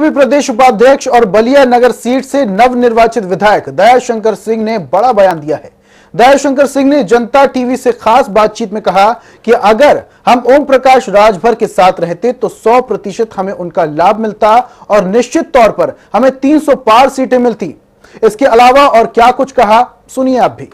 BJP प्रदेश उपाध्यक्ष और बलिया नगर seat से नवनिर्वाचित विधायक दयाशंकर सिंह ने बड़ा बयान दिया है। दयाशंकर सिंह ने जनता टीवी से खास बातचीत में कहा कि अगर हम ओम प्रकाश राजभर के साथ रहते तो 100% हमें उनका लाभ मिलता और निश्चित तौर पर हमें 300 पार सीटें मिलती। इसके अलावा और क्या कुछ कहा, सुनिए आप भी।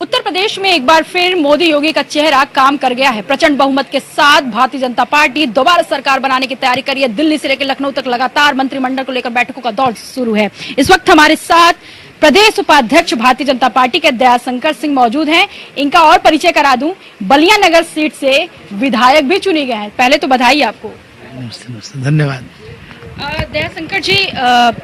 उत्तर प्रदेश में एक बार फिर मोदी योगी का चेहरा काम कर गया है। प्रचंड बहुमत के साथ भारतीय जनता पार्टी दोबारा सरकार बनाने की तैयारी कर रही है। दिल्ली से लेकर लखनऊ तक लगातार मंत्रिमंडल को लेकर बैठकों का दौर शुरू है। इस वक्त हमारे साथ प्रदेश उपाध्यक्ष भारतीय जनता पार्टी के दयाशंकर सिंह मौजूद हैं। इनका और परिचय करा दूं, बलिया नगर सीट से विधायक भी चुने गए हैं। पहले तो बधाई आपको। धन्यवाद। दयाशंकर जी,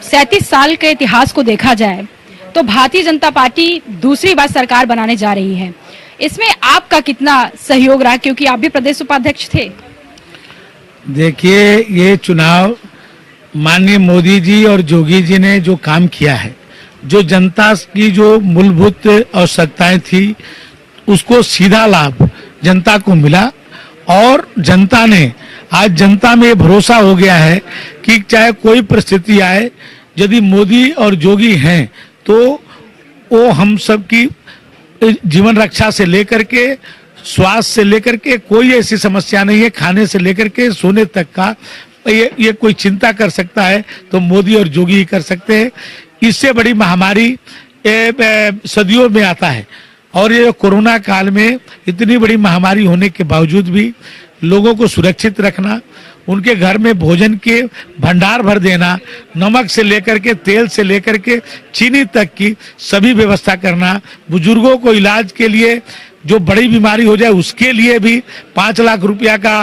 37 साल के इतिहास को देखा जाए तो भारतीय जनता पार्टी दूसरी बार सरकार बनाने जा रही है। इसमें आपका कितना सहयोग रहा, क्योंकि आप भी प्रदेश उपाध्यक्ष थे? देखिए, ये चुनाव माननीय मोदी जी और जोगी जी ने जो काम किया है, जो जनता की जो मूलभूत आवश्यकताएं थी, उसको सीधा लाभ जनता को मिला और जनता ने आज जनता में भरोसा हो गया है कि चाहे कोई परिस्थिति आए, यदि मोदी और जोगी हैं तो वो हम सब की जीवन रक्षा से लेकर के स्वास्थ्य से लेकर के कोई ऐसी समस्या नहीं है। खाने से लेकर के सोने तक का ये कोई चिंता कर सकता है तो मोदी और जोगी ही कर सकते हैं। इससे बड़ी महामारी सदियों में आता है और ये कोरोना काल में इतनी बड़ी महामारी होने के बावजूद भी लोगों को सुरक्षित रखना, उनके घर में भोजन के भंडार भर देना, नमक से लेकर के तेल से लेकर के चीनी तक की सभी व्यवस्था करना, बुजुर्गों को इलाज के लिए जो बड़ी बीमारी हो जाए उसके लिए भी 5 लाख रुपया का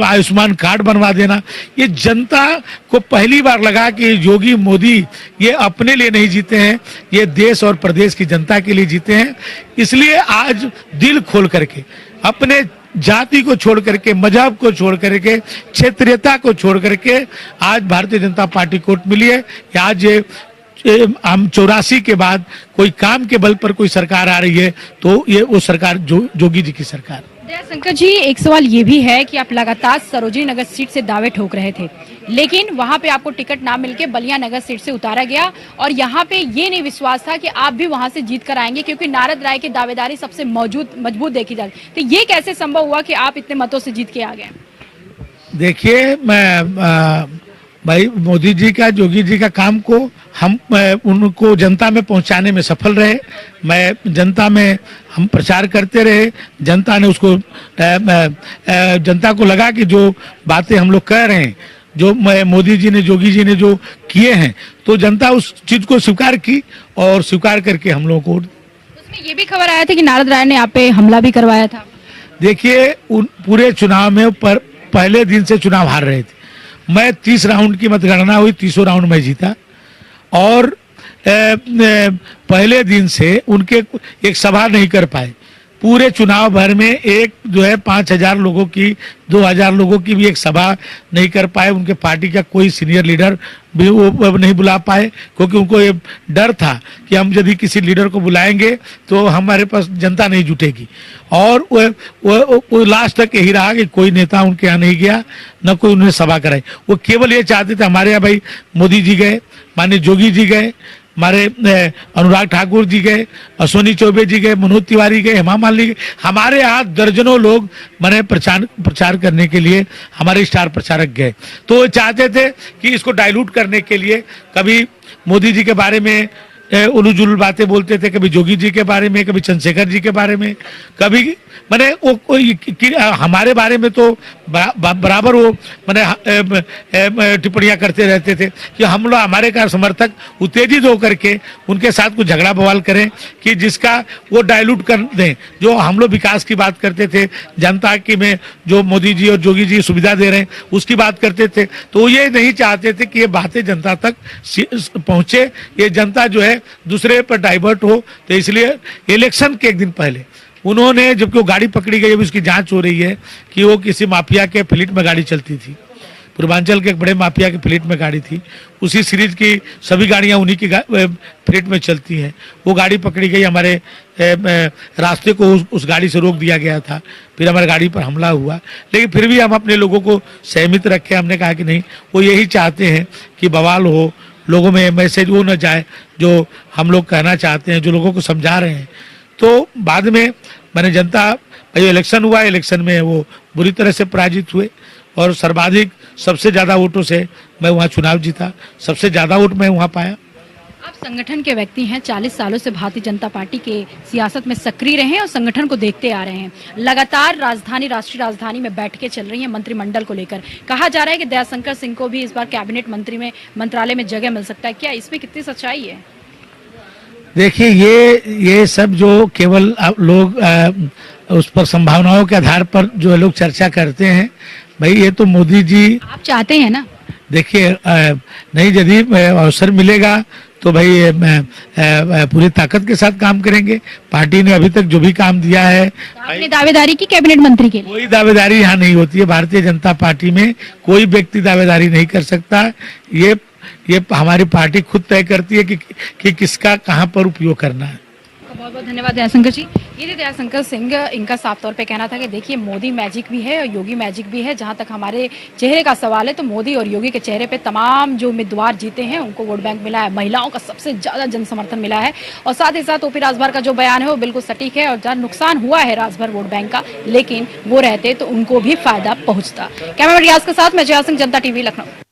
आयुष्मान कार्ड बनवा देना। ये जनता को पहली बार लगा कि योगी मोदी ये अपने लिए नहीं जीते हैं, ये देश और प्रदेश की जनता के लिए जीते हैं। इसलिए आज दिल खोल करके, अपने जाति को छोड़ करके, मजहब को छोड़ करके, क्षेत्रीयता को छोड़ करके आज भारतीय जनता पार्टी को मिली है कि आज हम 84 के बाद कोई काम के बल पर कोई सरकार आ रही है तो ये वो सरकार जोगी जी की सरकार। दयाशंकर जी, एक सवाल ये भी है कि आप लगातार सरोजिनी नगर सीट से दावे ठोक रहे थे, लेकिन वहां पे आपको टिकट ना मिलके बलिया नगर सीट से उतारा गया और यहाँ पे ये नहीं विश्वास था कि आप भी वहां से जीत कर आएंगे, क्योंकि नारद राय की दावेदारी सबसे मजबूत देखी जाती। तो ये कैसे संभव हुआ कि आप इतने मतों से जीत के आ गए? देखिए, मैं भाई मोदी जी का, जोगी जी का काम को हम उनको जनता में पहुंचाने में सफल रहे। मैं जनता में हम प्रचार करते रहे, जनता ने उसको जनता को लगा कि जो बातें हम लोग कह रहे हैं, जो मोदी जी ने, जोगी जी ने जो किए हैं, तो जनता उस चीज को स्वीकार की और स्वीकार करके हम लोगों को। उसमें ये भी खबर आया था कि नारद राय ने आप पे हमला भी करवाया था। देखिए, पूरे चुनाव में पहले दिन से चुनाव हार रहे थे। मैं 30 राउंड की मतगणना हुई, 30 राउंड में जीता और पहले दिन से उनके एक सभा नहीं कर पाए। पूरे चुनाव भर में एक जो है 5000 लोगों की, 2000 लोगों की भी एक सभा नहीं कर पाए। उनके पार्टी का कोई सीनियर लीडर भी वो नहीं बुला पाए, क्योंकि उनको ये डर था कि हम यदि किसी लीडर को बुलाएंगे तो हमारे पास जनता नहीं जुटेगी। और वो लास्ट तक यही रहा कि कोई नेता उनके यहाँ नहीं गया, न कोई उन्हें सभा कराई। वो केवल ये चाहते थे, हमारे यहाँ भाई मोदी जी गए, माननीय जोगी जी गए, हमारे अनुराग ठाकुर जी गए, अश्विनी चौबे जी गए, मनोज तिवारी गए, हेमा मालिनी गए, हमारे यहाँ दर्जनों लोग मैंने प्रचार करने के लिए हमारे स्टार प्रचारक गए। तो वो चाहते थे कि इसको डाइल्यूट करने के लिए कभी मोदी जी के बारे में उलूजुल बातें बोलते थे, कभी जोगी जी के बारे में, कभी चंद्रशेखर जी के बारे में, कभी मैंने वो हमारे बारे में तो बराबर वो मैंने टिप्पणियां करते रहते थे कि हम लोग, हमारे का समर्थक उत्तेजित होकर के उनके साथ कुछ झगड़ा बवाल करें कि जिसका वो डाइल्यूट कर दें। जो हम लोग विकास की बात करते थे, जनता की में जो मोदी जी और जोगी जी सुविधा दे रहे हैं उसकी बात करते थे, तो ये नहीं चाहते थे कि ये बातें जनता तक पहुंचे, ये जनता जो है दूसरे पर डाइवर्ट हो। तो इसलिए इलेक्शन के एक दिन पहले उन्होंने, जबकि वो गाड़ी पकड़ी गई, अभी उसकी जांच हो रही है कि वो किसी माफिया के फ्लीट में गाड़ी चलती थी, पूर्वांचल के एक बड़े माफिया की फ्लीट में गाड़ी थी, उसी सीरीज की सभी गाड़ियां उन्हीं की फ्लीट में चलती हैं। वो गाड़ी पकड़ी गई, हमारे रास्ते को उस गाड़ी से रोक दिया गया था, फिर हमारी गाड़ी पर हमला हुआ, लेकिन फिर भी हम अपने लोगों को सहमित रखे। हमने कहा कि नहीं, वो यही चाहते हैं कि बवाल हो, लोगों में मैसेज वो न जाए जो हम लोग कहना चाहते हैं, जो लोगों को समझा रहे हैं। तो बाद में मैंने जनता, जो इलेक्शन हुआ, इलेक्शन में वो बुरी तरह से पराजित हुए और सर्वाधिक सबसे ज़्यादा वोटों से मैं वहाँ चुनाव जीता, सबसे ज़्यादा वोट मैं वहाँ पाया। आप संगठन के व्यक्ति हैं, 40 सालों से भारतीय जनता पार्टी के सियासत में सक्रिय रहे हैं और संगठन को देखते आ रहे हैं। लगातार राष्ट्रीय राजधानी में बैठकें चल रही हैं मंत्रिमंडल को लेकर। कहा जा रहा है कि दयाशंकर सिंह को भी इस बार कैबिनेट मंत्रालय में जगह मिल सकता है। क्या इसमें कितनी सच्चाई है? देखिए, ये सब जो केवल लोग उस पर संभावनाओं के आधार पर जो लोग चर्चा करते हैं, भाई ये तो मोदी जी, आप चाहते हैं ना? देखिए, नहीं, यदि अवसर मिलेगा तो भाई पूरी ताकत के साथ काम करेंगे। पार्टी ने अभी तक जो भी काम दिया है, आपने दावेदारी की कैबिनेट मंत्री के लिए? कोई दावेदारी यहाँ नहीं होती है। भारतीय जनता पार्टी में कोई व्यक्ति दावेदारी नहीं कर सकता। ये हमारी पार्टी खुद तय करती है कि किसका कहाँ पर उपयोग करना है। बहुत बहुत धन्यवाद दयाशंकर जी। ये थे दयाशंकर सिंह। इनका साफ तौर पे कहना था कि देखिए, मोदी मैजिक भी है और योगी मैजिक भी है। जहां तक हमारे चेहरे का सवाल है तो मोदी और योगी के चेहरे पे तमाम जो उम्मीदवार जीते हैं उनको वोट बैंक मिला है, महिलाओं का सबसे ज्यादा जन समर्थन मिला है। और साथ ही साथ ओपी राजभर का जो बयान है वो बिल्कुल सटीक है और जहाँ नुकसान हुआ है राजभर वोट बैंक का, लेकिन वो रहते तो उनको भी फायदा पहुंचता। कैमरा रियाज के साथ मैं जया सिंह, जनता टीवी, लखनऊ।